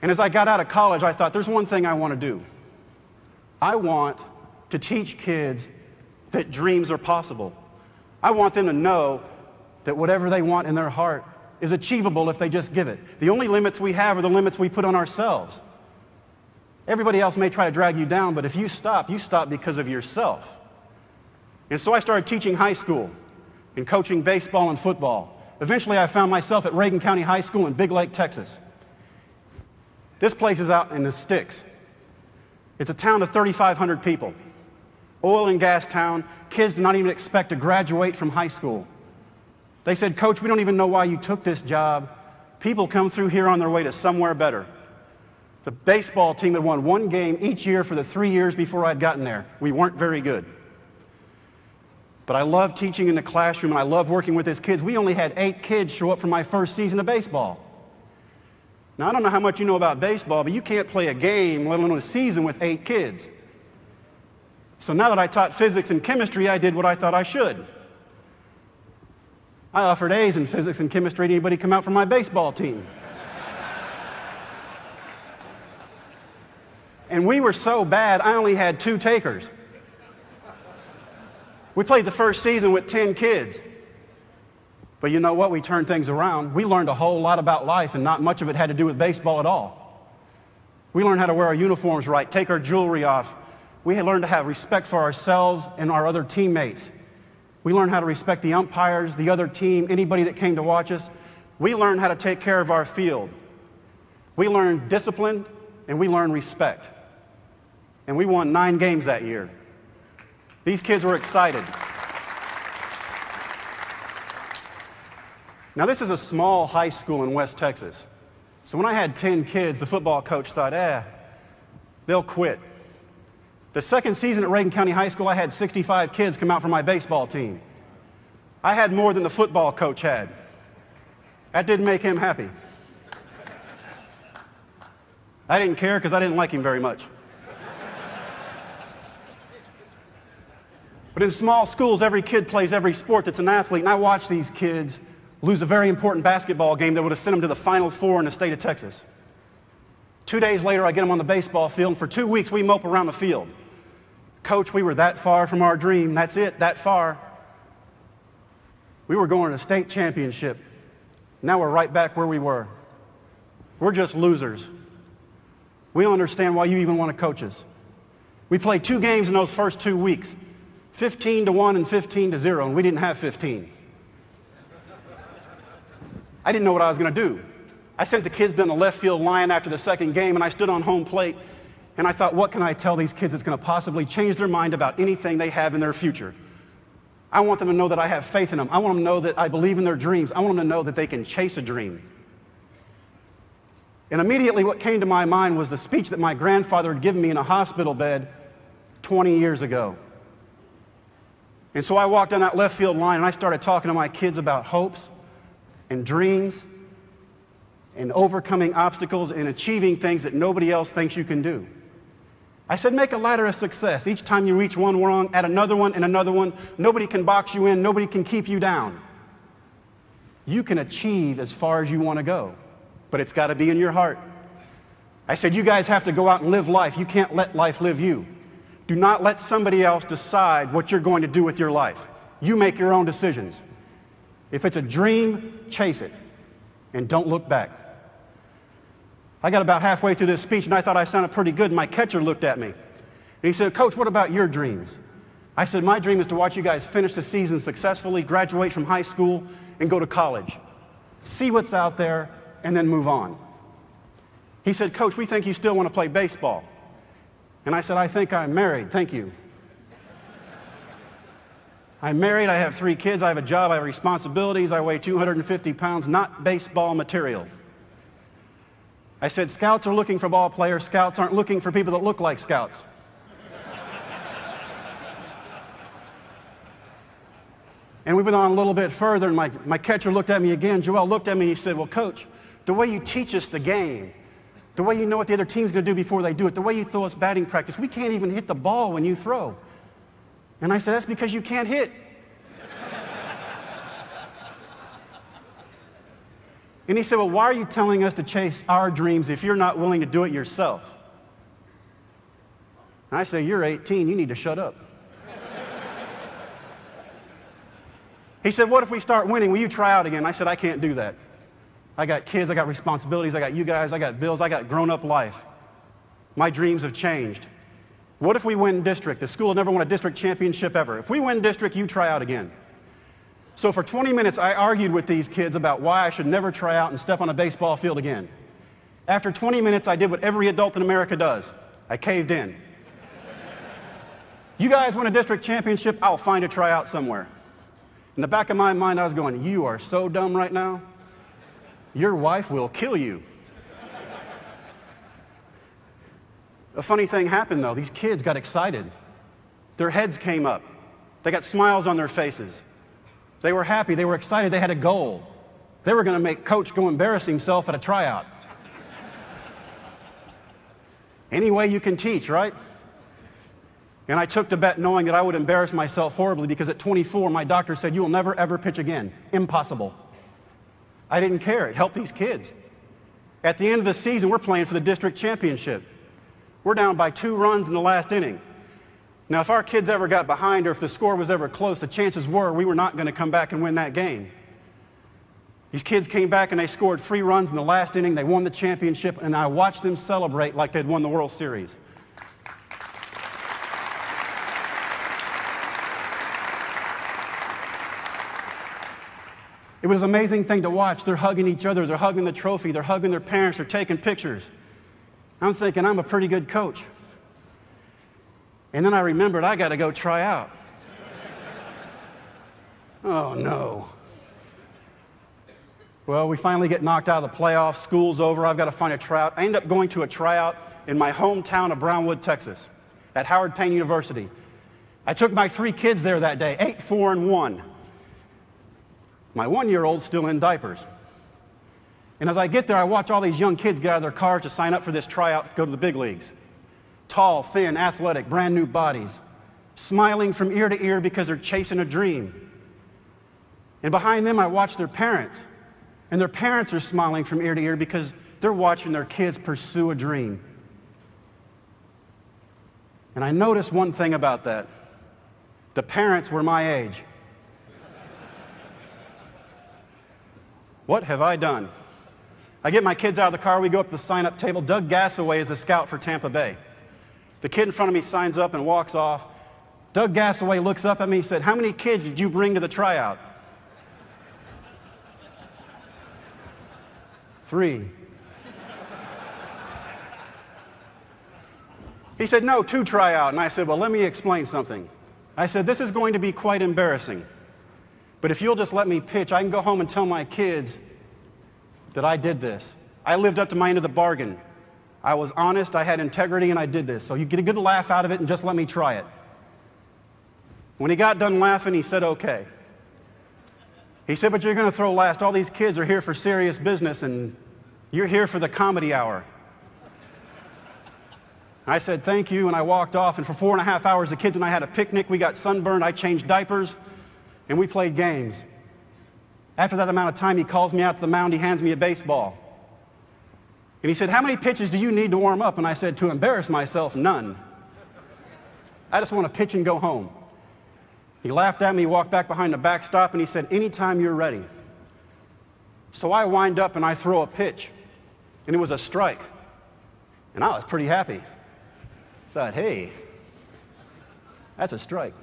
And as I got out of college, I thought, there's one thing I want to do. I want to teach kids that dreams are possible. I want them to know that whatever they want in their heart is achievable if they just give it. The only limits we have are the limits we put on ourselves. Everybody else may try to drag you down, but if you stop because of yourself. And so I started teaching high school and coaching baseball and football. Eventually, I found myself at Reagan County High School in Big Lake, Texas. This place is out in the sticks. It's a town of 3,500 people. Oil and gas town. Kids do not even expect to graduate from high school. They said, "Coach, we don't even know why you took this job. People come through here on their way to somewhere better." The baseball team had won one game each year for the 3 years before I'd gotten there. We weren't very good. But I love teaching in the classroom, and I love working with these kids. We only had 8 kids show up for my first season of baseball. Now, I don't know how much you know about baseball, but you can't play a game, let alone a season, with 8 kids. So now that I taught physics and chemistry, I did what I thought I should. I offered A's in physics and chemistry to anybody come out from my baseball team. And we were so bad, I only had 2 takers. We played the first season with 10 kids. But you know what? We turned things around. We learned a whole lot about life, and not much of it had to do with baseball at all. We learned how to wear our uniforms right, take our jewelry off. We had learned to have respect for ourselves and our other teammates. We learned how to respect the umpires, the other team, anybody that came to watch us. We learned how to take care of our field. We learned discipline, and we learned respect. And we won 9 games that year. These kids were excited. Now, this is a small high school in West Texas. So when I had 10 kids, the football coach thought, they'll quit. The second season at Reagan County High School, I had 65 kids come out for my baseball team. I had more than the football coach had. That didn't make him happy. I didn't care because I didn't like him very much. But in small schools, every kid plays every sport that's an athlete, and I watch these kids lose a very important basketball game that would have sent them to the Final Four in the state of Texas. 2 days later, I get them on the baseball field, and for 2 weeks, we mope around the field. "Coach, we were that far from our dream. That's it, that far. We were going to a state championship. Now we're right back where we were. We're just losers. We don't understand why you even want to coach us." We played 2 games in those first 2 weeks, 15-1 and 15-0, and we didn't have 15. I didn't know what I was going to do. I sent the kids down the left field line after the second game, and I stood on home plate, and I thought, what can I tell these kids that's going to possibly change their mind about anything they have in their future? I want them to know that I have faith in them. I want them to know that I believe in their dreams. I want them to know that they can chase a dream. And immediately what came to my mind was the speech that my grandfather had given me in a hospital bed 20 years ago. And so I walked down that left field line, and I started talking to my kids about hopes and dreams and overcoming obstacles and achieving things that nobody else thinks you can do. I said, make a ladder of success. Each time you reach one rung, add another one and another one. Nobody can box you in. Nobody can keep you down. You can achieve as far as you want to go, but it's got to be in your heart. I said, you guys have to go out and live life. You can't let life live you. Do not let somebody else decide what you're going to do with your life. You make your own decisions. If it's a dream, chase it, and don't look back. I got about halfway through this speech, and I thought I sounded pretty good, and my catcher looked at me. And he said, "Coach, what about your dreams?" I said, "My dream is to watch you guys finish the season successfully, graduate from high school, and go to college. See what's out there, and then move on." He said, "Coach, we think you still want to play baseball." And I said, "I think I'm married, thank you." I'm married, I have 3 kids, I have a job, I have responsibilities, I weigh 250 pounds, not baseball material. I said, "Scouts are looking for ball players, scouts aren't looking for people that look like scouts." And we went on a little bit further, and my catcher looked at me again. Joel looked at me and he said, "Well, Coach, the way you teach us the game, the way you know what the other team's going to do before they do it, the way you throw us batting practice, we can't even hit the ball when you throw." And I said, "That's because you can't hit." And he said, well, why are you telling us to chase our dreams if you're not willing to do it yourself? And I say, you're 18, you need to shut up. He said, what if we start winning? Will you try out again? I said, I can't do that. I got kids, I got responsibilities, I got you guys, I got bills, I got grown-up life. My dreams have changed. What if we win district? The school never won a district championship ever. If we win district, you try out again. So for 20 minutes, I argued with these kids about why I should never try out and step on a baseball field again. After 20 minutes, I did what every adult in America does. I caved in. You guys win a district championship, I'll find a tryout somewhere. In the back of my mind, I was going, you are so dumb right now. Your wife will kill you. A funny thing happened, though. These kids got excited. Their heads came up. They got smiles on their faces. They were happy. They were excited. They had a goal. They were going to make Coach go embarrass himself at a tryout. Any way you can teach, right? And I took the bet knowing that I would embarrass myself horribly because at 24, my doctor said, you will never, ever pitch again. Impossible. I didn't care. It helped these kids. At the end of the season, we're playing for the district championship. We're down by 2 runs in the last inning. Now, if our kids ever got behind or if the score was ever close, the chances were we were not going to come back and win that game. These kids came back and they scored 3 runs in the last inning. They won the championship, and I watched them celebrate like they'd won the World Series. It was an amazing thing to watch. They're hugging each other. They're hugging the trophy. They're hugging their parents. They're taking pictures. I'm thinking, I'm a pretty good coach. And then I remembered, I got to go try out. Oh, no. Well, we finally get knocked out of the playoffs. School's over. I've got to find a tryout. I end up going to a tryout in my hometown of Brownwood, Texas, at Howard Payne University. I took my 3 kids there that day, 8, 4, and 1. My 1-year-old's still in diapers. And as I get there, I watch all these young kids get out of their cars to sign up for this tryout to go to the big leagues. Tall, thin, athletic, brand new bodies, smiling from ear to ear because they're chasing a dream. And behind them, I watch their parents. And their parents are smiling from ear to ear because they're watching their kids pursue a dream. And I noticed one thing about that. The parents were my age. What have I done? I get my kids out of the car, we go up to the sign-up table. Doug Gassaway is a scout for Tampa Bay. The kid in front of me signs up and walks off. Doug Gassaway looks up at me and said, how many kids did you bring to the tryout? 3. He said, no, 2 try out. And I said, well, let me explain something. I said, this is going to be quite embarrassing. But if you'll just let me pitch, I can go home and tell my kids that I did this. I lived up to my end of the bargain. I was honest, I had integrity, and I did this. So you get a good laugh out of it and just let me try it. When he got done laughing, he said, okay. He said, but you're going to throw last. All these kids are here for serious business, and you're here for the comedy hour. I said, thank you, and I walked off, and for 4.5 hours, the kids and I had a picnic. We got sunburned, I changed diapers, and we played games. After that amount of time, he calls me out to the mound, he hands me a baseball. And he said, how many pitches do you need to warm up? And I said, to embarrass myself, none. I just want to pitch and go home. He laughed at me, walked back behind the backstop, and he said, anytime you're ready. So I wind up and I throw a pitch, and it was a strike. And I was pretty happy. Thought, hey, that's a strike.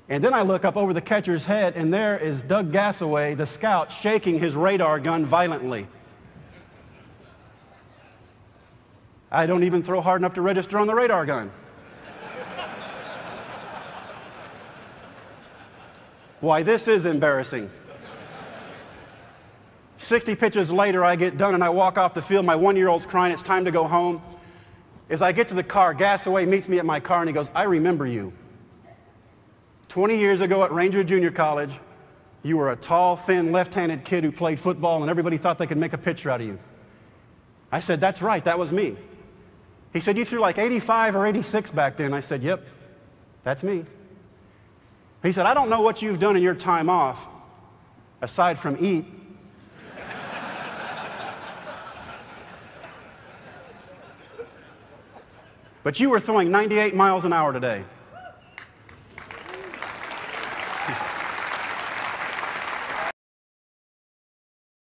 And then I look up over the catcher's head, and there is Doug Gassaway, the scout, shaking his radar gun violently. I don't even throw hard enough to register on the radar gun. Why, this is embarrassing. 60 pitches later, I get done, and I walk off the field. My 1-year-old's crying. It's time to go home. As I get to the car, Gassaway meets me at my car, and he goes, I remember you. 20 years ago at Ranger Junior College, you were a tall, thin, left-handed kid who played football, and everybody thought they could make a pitcher out of you. I said, that's right, that was me. He said, you threw like 85 or 86 back then. I said, yep, that's me. He said, I don't know what you've done in your time off, aside from eat. but you were throwing 98 miles an hour today.